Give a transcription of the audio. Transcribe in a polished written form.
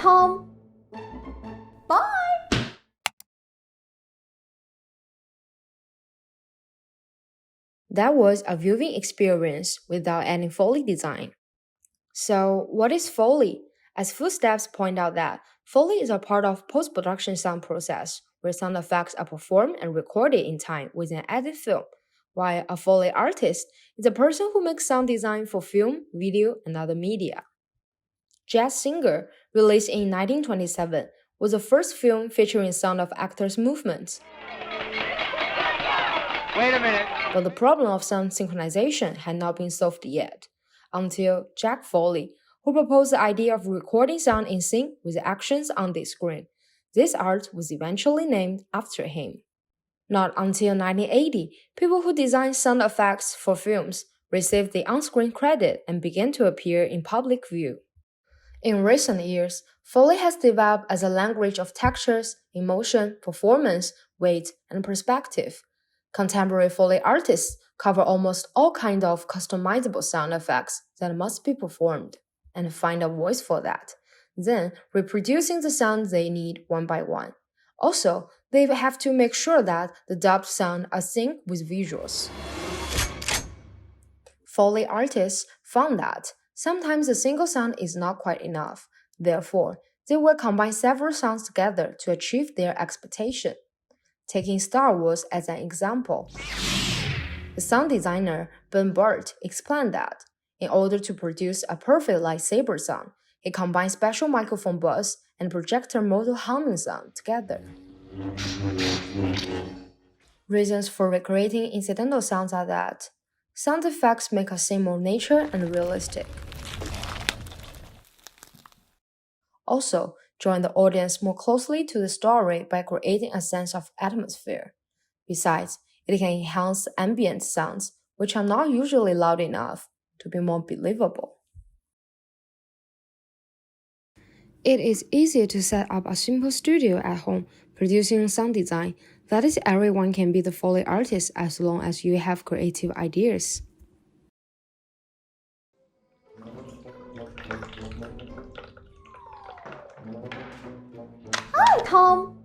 Tom. Bye. That was a viewing experience without any Foley design. So, what is Foley? As Footsteps point out that Foley is a part of post-production sound process where sound effects are performed and recorded in time with an edit film, while a Foley artist is a person who makes sound design for film, video, and other media. Jazz Singer, released in 1927, was the first film featuring sound of actors' movements. Wait a minute. But the problem of sound synchronization had not been solved yet, until Jack Foley, who proposed the idea of recording sound in sync with the actions on the screen. This art was eventually named after him. Not until 1980, people who designed sound effects for films received the on-screen credit and began to appear in public view. In recent years, Foley has developed as a language of textures, emotion, performance, weight, and perspective. Contemporary Foley artists cover almost all kinds of customizable sound effects that must be performed, and find a voice for that, then reproducing the sounds they need one by one. Also, they have to make sure that the dubbed sound are synced with visuals. Foley artists found that sometimes a single sound is not quite enough. Therefore, they will combine several sounds together to achieve their expectation. Taking Star Wars as an example, the sound designer Ben Burt explained that in order to produce a perfect lightsaber sound, he combined special microphone buzz and projector motor humming sound together. Reasons for recreating incidental sounds are that sound effects make a scene more natural and realistic. Also, drawing the audience more closely to the story by creating a sense of atmosphere. Besides, it can enhance ambient sounds, which are not usually loud enough, to be more believable. It is easier to set up a simple studio at home, producing sound design. That is, everyone can be the Foley artist as long as you have creative ideas. Hi, Tom.